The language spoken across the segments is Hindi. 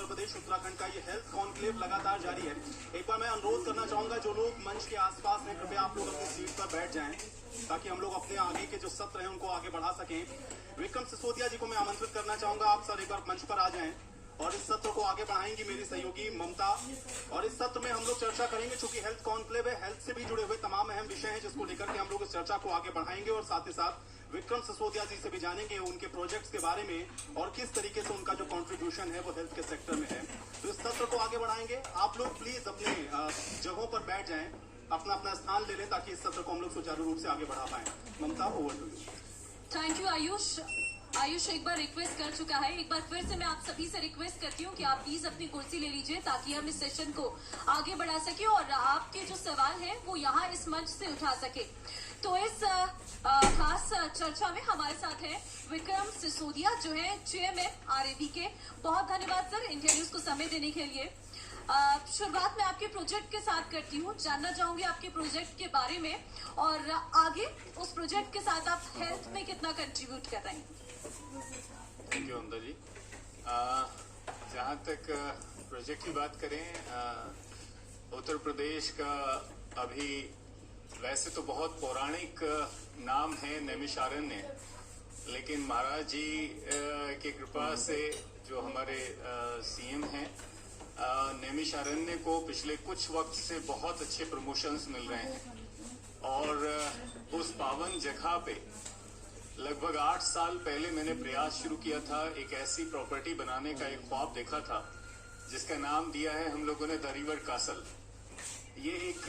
प्रदेश उत्तराखंड का ये हेल्थ कॉन्क्लेव लगातार जारी है। एक बार मैं अनुरोध करना चाहूंगा जो लोग मंच के आसपास हैं, कृपया आप लोग अपनी सीट पर बैठ जाएं ताकि हम लोग अपने आगे के जो सत्र हैं उनको आगे बढ़ा सकें। विक्रम सिसोदिया जी को मैं आमंत्रित करना चाहूंगा, आप सर एक बार मंच पर आ जाएं और इस सत्र को आगे बढ़ाएंगी मेरी सहयोगी ममता। और इस सत्र में हम लोग चर्चा करेंगे, चूंकि हेल्थ कॉन्क्लेव है, हेल्थ से भी जुड़े हुए तमाम अहम विषय हैं जिसको लेकर के हम लोग इस चर्चा को आगे बढ़ाएंगे और साथ ही साथ विक्रम सिसोदिया जी से भी जानेंगे उनके प्रोजेक्ट्स के बारे में और किस तरीके से उनका जो कंट्रीब्यूशन है वो हेल्थ के सेक्टर में है। तो इस सत्र को आगे बढ़ाएंगे। आप लोग प्लीज अपने जगहों पर बैठ जाएं, अपना अपना स्थान ले लें ताकि इस सत्र को हम लोग सुचारू रूप से आगे बढ़ा पाए। Mamata, over to you. Thank you Ayush. Ayush एक बार रिक्वेस्ट कर चुका है, एक बार फिर से मैं आप सभी से रिक्वेस्ट करती हूँ कि आप प्लीज अपनी कुर्सी ले लीजिए ताकि हम इस सेशन को आगे बढ़ा सके और आपके जो सवाल है वो यहाँ इस मंच से उठा सके। तो इस खास चर्चा में हमारे साथ है विक्रम सिसोदिया जो है चेयरमैन आरएबी के। बहुत धन्यवाद सर इंडिया न्यूज को समय देने के लिए। शुरुआत में आपके प्रोजेक्ट के साथ करती हूँ, जानना चाहूंगी आपके प्रोजेक्ट के बारे में और आगे उस प्रोजेक्ट के साथ आप हेल्थ में कितना कंट्रीब्यूट कर रहे हैं। थैंक यू ममता जी। जहाँ तक प्रोजेक्ट की बात करें, उत्तर प्रदेश का अभी वैसे तो बहुत पौराणिक नाम है नैमिषारण्य, लेकिन महाराज जी की कृपा से जो हमारे सीएम हैं, नैमिषारण्य को पिछले कुछ वक्त से बहुत अच्छे प्रमोशंस मिल रहे हैं और उस पावन जगह पे लगभग 8 साल पहले मैंने प्रयास शुरू किया था। एक ऐसी प्रॉपर्टी बनाने का एक ख्वाब देखा था जिसका नाम दिया है हम लोगों ने द रिवर कासल। ये एक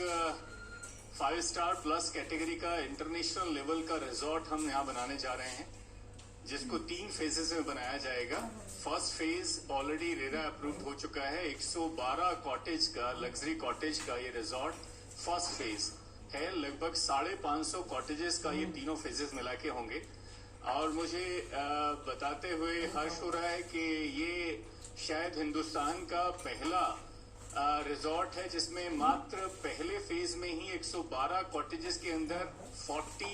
5 स्टार प्लस कैटेगरी का इंटरनेशनल लेवल का रिजॉर्ट हम यहाँ बनाने जा रहे हैं जिसको 3 फेजेस में बनाया जाएगा। First phase already RERA approve हो चुका है। 112 कॉटेज का, लग्जरी कॉटेज का ये रिजॉर्ट फर्स्ट फेज है। लगभग 550 कॉटेजेस का ये तीनों फेजेस मिला के होंगे और मुझे बताते हुए हर्ष हो रहा है कि ये शायद हिंदुस्तान का पहला रिजॉर्ट है जिसमें मात्र पहले फेज में ही 112 कॉटेजेस के अंदर 40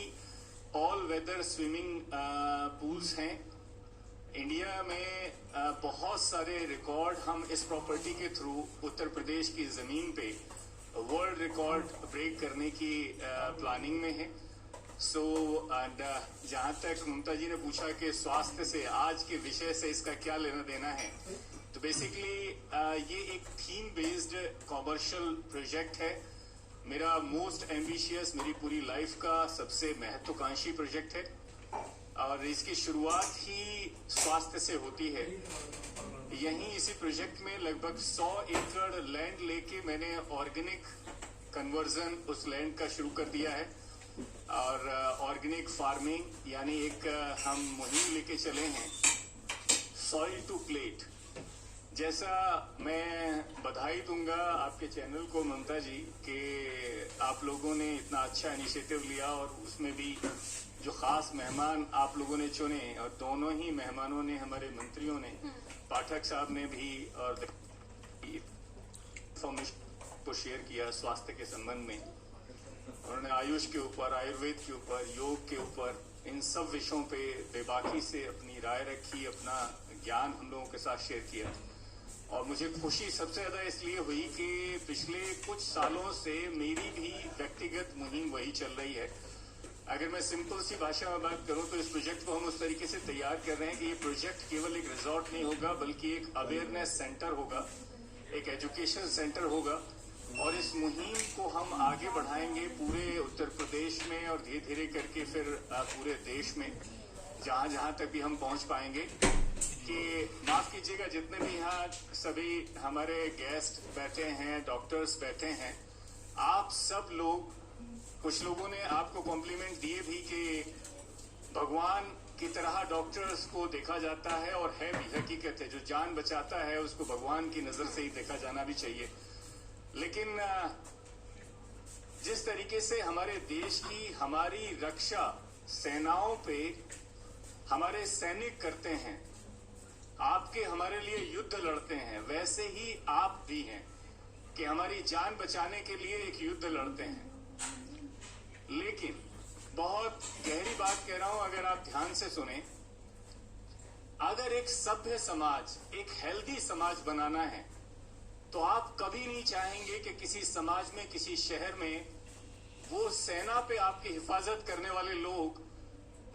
ऑल वेदर स्विमिंग पूल्स हैं। इंडिया में बहुत सारे रिकॉर्ड हम इस प्रॉपर्टी के थ्रू उत्तर प्रदेश की जमीन पे वर्ल्ड रिकॉर्ड ब्रेक करने की प्लानिंग में है। सो एंड जहां तक ममता जी ने पूछा कि स्वास्थ्य से आज के विषय से इसका क्या लेना देना है, तो बेसिकली ये एक थीम बेस्ड कॉमर्शियल प्रोजेक्ट है। मेरा मोस्ट एम्बिशियस, मेरी पूरी लाइफ का सबसे महत्वाकांक्षी प्रोजेक्ट है और इसकी शुरुआत ही स्वास्थ्य से होती है। यहीं इसी प्रोजेक्ट में लगभग 100 एकड़ लैंड लेके मैंने ऑर्गेनिक कन्वर्जन उस लैंड का शुरू कर दिया है और ऑर्गेनिक फार्मिंग यानी एक हम मुहिम लेके चले हैं सॉइल टू प्लेट। जैसा मैं बधाई दूंगा आपके चैनल को ममता जी कि आप लोगों ने इतना अच्छा इनिशिएटिव लिया और उसमें भी जो खास मेहमान आप लोगों ने चुने और दोनों ही मेहमानों ने, हमारे मंत्रियों ने, पाठक साहब ने भी और इंफॉर्मेशन को शेयर किया स्वास्थ्य के संबंध में। उन्होंने आयुष के ऊपर, आयुर्वेद के ऊपर, योग के ऊपर, इन सब विषयों पे बेबाकी से अपनी राय रखी, अपना ज्ञान हम लोगों के साथ शेयर किया। और मुझे खुशी सबसे ज्यादा इसलिए हुई कि पिछले कुछ सालों से मेरी भी व्यक्तिगत मुहिम वही चल रही है। अगर मैं सिंपल सी भाषा में बात करूं तो इस प्रोजेक्ट को हम उस तरीके से तैयार कर रहे हैं कि ये प्रोजेक्ट केवल एक रिजॉर्ट नहीं होगा बल्कि एक अवेयरनेस सेंटर होगा, एक एजुकेशन सेंटर होगा और इस मुहिम को हम आगे बढ़ाएंगे पूरे उत्तर प्रदेश में और धीरे धीरे करके फिर पूरे देश में जहां जहां तक भी हम पहुंच पाएंगे। कि माफ कीजिएगा जितने भी यहाँ सभी हमारे गेस्ट बैठे हैं, डॉक्टर्स बैठे हैं, आप सब लोग, कुछ लोगों ने आपको कॉम्प्लीमेंट दिए भी कि भगवान की तरह डॉक्टर्स को देखा जाता है और है भी, हकीकत है। जो जान बचाता है उसको भगवान की नजर से ही देखा जाना भी चाहिए। लेकिन जिस तरीके से हमारे देश की, हमारी रक्षा सेनाओं पे हमारे सैनिक करते हैं, आपके हमारे लिए युद्ध लड़ते हैं, वैसे ही आप भी हैं कि हमारी जान बचाने के लिए एक युद्ध लड़ते हैं। लेकिन बहुत गहरी बात कह रहा हूं, अगर आप ध्यान से सुने अगर एक सभ्य समाज, एक हेल्दी समाज बनाना है, तो आप कभी नहीं चाहेंगे कि किसी समाज में, किसी शहर में वो सेना पे आपकी हिफाजत करने वाले लोग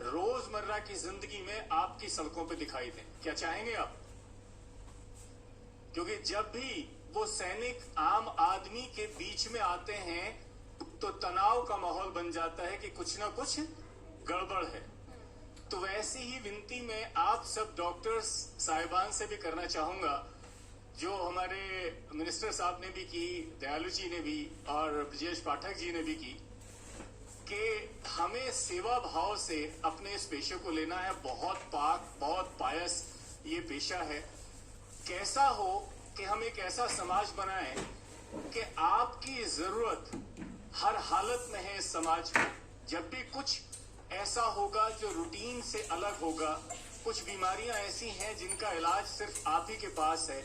रोजमर्रा की जिंदगी में आपकी सड़कों पे दिखाई दें। क्या चाहेंगे आप? क्योंकि जब भी वो सैनिक आम आदमी के बीच में आते हैं तो तनाव का माहौल बन जाता है कि कुछ ना कुछ गड़बड़ है। तो वैसी ही विनती मैं आप सब डॉक्टर्स साहिबान से भी करना चाहूंगा, जो हमारे मिनिस्टर साहब ने भी की, दयालु जी ने भी और ब्रजेश पाठक जी ने भी की, कि हमें सेवा भाव से अपने इस पेशे को लेना है। बहुत पाक, बहुत पायस ये पेशा है। कैसा हो कि हम एक ऐसा समाज बनाएं कि आपकी जरूरत हर हालत में है इस समाज में। जब भी कुछ ऐसा होगा जो रूटीन से अलग होगा, कुछ बीमारियां ऐसी हैं जिनका इलाज सिर्फ आप ही के पास है,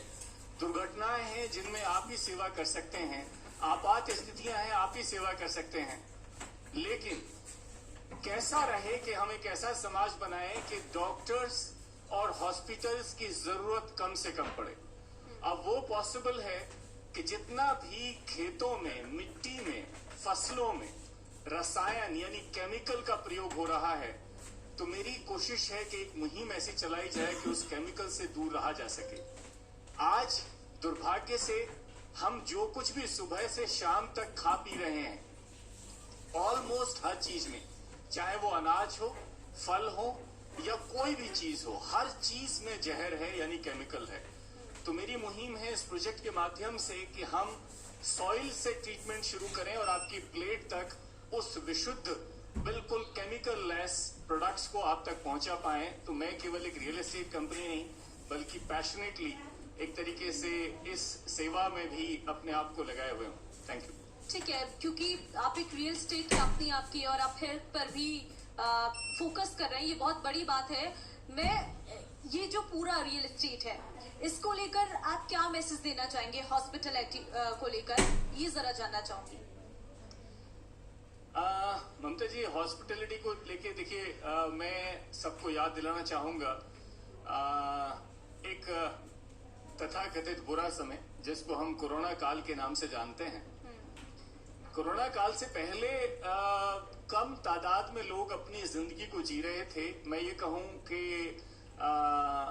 दुर्घटनाएं हैं जिनमें आप ही सेवा कर सकते हैं, आपात स्थितियां हैं आप ही सेवा कर सकते हैं, लेकिन कैसा रहे कि हम एक ऐसा समाज बनाएं कि डॉक्टर्स और हॉस्पिटल्स की जरूरत कम से कम पड़े। अब वो पॉसिबल है कि जितना भी खेतों में, मिट्टी में, फसलों में रसायन यानी केमिकल का प्रयोग हो रहा है, तो मेरी कोशिश है कि एक मुहिम ऐसी चलाई जाए कि उस केमिकल से दूर रहा जा सके। आज दुर्भाग्य से हम जो कुछ भी सुबह से शाम तक खा पी रहे हैं, ऑलमोस्ट हर चीज में, चाहे वो अनाज हो, फल हो या कोई भी चीज हो, हर चीज में जहर है यानी केमिकल है। तो मेरी मुहिम है इस प्रोजेक्ट के माध्यम से कि हम सॉइल से ट्रीटमेंट शुरू करें और आपकी प्लेट तक उस विशुद्ध, बिल्कुल केमिकल लेस प्रोडक्ट्स को आप तक पहुंचा पाएं। तो मैं केवल एक रियल एस्टेट कंपनी नहीं, बल्कि पैशनेटली एक तरीके से इस सेवा में भी अपने आप को लगाए हुए हूं। Thank you. ठीक है, क्योंकि आप एक रियल एस्टेट कंपनी आपकी और आप हेल्थ पर भी फोकस कर रहे हैं, ये बहुत बड़ी बात है। मैं ये जो पूरा रियल एस्टेट है, इसको लेकर आप क्या मैसेज देना चाहेंगे हॉस्पिटैलिटी को लेकर, ये जरा जानना चाहूंगी। ममता जी, हॉस्पिटैलिटी को लेके देखिए, मैं सबको याद दिलाना चाहूंगा एक तथाकथित बुरा समय जिसको हम कोरोना काल के नाम से जानते हैं। कोरोना काल से पहले कम तादाद में लोग अपनी जिंदगी को जी रहे थे। मैं ये कहूं कि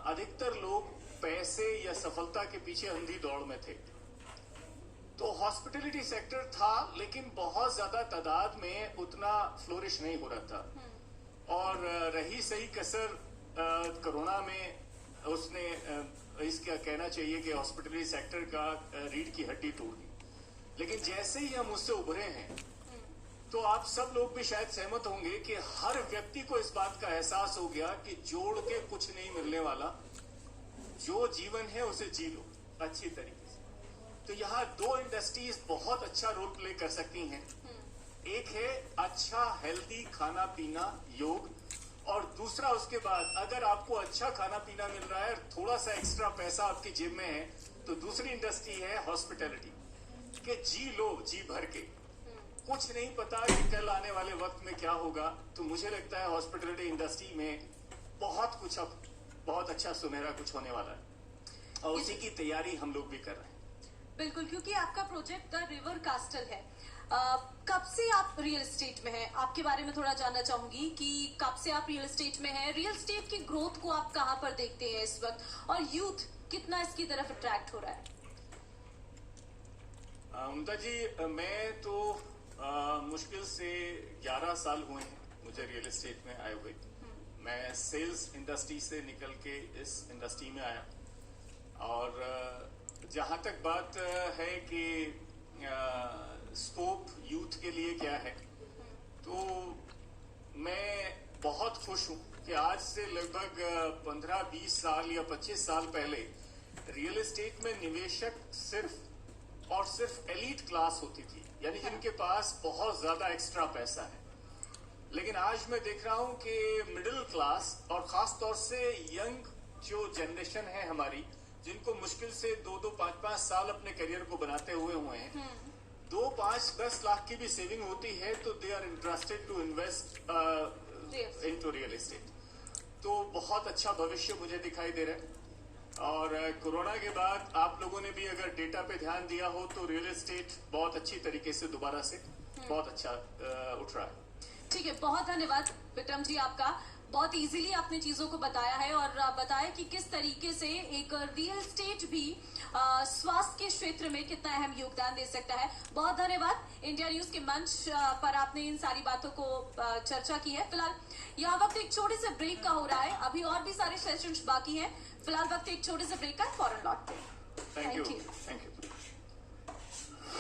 अधिकतर लोग पैसे या सफलता के पीछे अंधी दौड़ में थे। तो हॉस्पिटैलिटी सेक्टर था, लेकिन बहुत ज्यादा तादाद में उतना फ्लोरिश नहीं हो रहा था। और रही सही कसर कोरोना में, उसने इसका कहना चाहिए कि हॉस्पिटैलिटी सेक्टर का रीढ़ की हड्डी तोड़ दी। लेकिन जैसे ही हम उससे उभरे हैं, तो आप सब लोग भी शायद सहमत होंगे कि हर व्यक्ति को इस बात का एहसास हो गया कि जोड़ के कुछ नहीं मिलने वाला, जो जीवन है उसे जी लो अच्छी तरीके से। तो यहाँ दो इंडस्ट्रीज बहुत अच्छा रोल प्ले कर सकती हैं। एक है अच्छा हेल्दी खाना पीना, योग, और दूसरा उसके बाद अगर आपको अच्छा खाना पीना मिल रहा है, थोड़ा सा एक्स्ट्रा पैसा आपकी जेब में है, तो दूसरी इंडस्ट्री है हॉस्पिटैलिटी, कि जी लो जी भर के। कुछ नहीं पता कि कल आने वाले वक्त में क्या होगा। तो मुझे लगता है हॉस्पिटैलिटी इंडस्ट्री में बहुत कुछ, अब बहुत अच्छा सुनहरा कुछ होने वाला है, और उसी की तैयारी हम लोग भी कर रहे हैं। बिल्कुल, क्योंकि आपका प्रोजेक्ट द रिवर कास्टल है। कब से आप रियल एस्टेट में हैं? आपके बारे में थोड़ा जानना चाहूंगी कि कब से आप रियल एस्टेट में हैं, रियल एस्टेट की ग्रोथ को आप कहां पर देखते हैं इस वक्त, और यूथ कितना इसकी तरफ अट्रैक्ट हो रहा है? ममता जी, मैं तो मुश्किल से 11 साल हुए हैं मुझे रियल एस्टेट में आए हुए। मैं सेल्स इंडस्ट्री से निकल के इस इंडस्ट्री में आया, और जहां तक बात है कि स्कोप यूथ के लिए क्या है, तो मैं बहुत खुश हूं कि आज से लगभग 15-20 साल या 25 साल पहले रियल एस्टेट में निवेशक सिर्फ और सिर्फ एलीट क्लास होती थी, यानी जिनके पास बहुत ज्यादा एक्स्ट्रा पैसा है। लेकिन आज मैं देख रहा हूं कि मिडिल क्लास और खास तौर से यंग जो जनरेशन है हमारी, जिनको मुश्किल से 2-2, 5-5 साल अपने करियर को बनाते हुए हैं, 2, 5, 10 लाख की भी सेविंग होती है, तो they are interested to invest into real estate. तो बहुत अच्छा भविष्य मुझे दिखाई दे रहा है। और कोरोना के बाद आप लोगों ने भी अगर डेटा पे ध्यान दिया हो तो रियल एस्टेट बहुत अच्छी तरीके से दोबारा से बहुत अच्छा उठ रहा है। ठीक है, बहुत धन्यवाद विक्रम जी आपका। बहुत इजीली आपने चीजों को बताया है और बताया कि किस तरीके से एक रियल एस्टेट भी स्वास्थ्य के क्षेत्र में कितना अहम योगदान दे सकता है। बहुत धन्यवाद। इंडिया न्यूज के मंच पर आपने इन सारी बातों को चर्चा की है। फिलहाल यहाँ वक्त एक छोटे से ब्रेक का हो रहा है, अभी और भी सारे सेशंस बाकी हैं। फिलहाल वक्त एक छोटे से ब्रेक का, फौरन लौटते हैं। Thank you.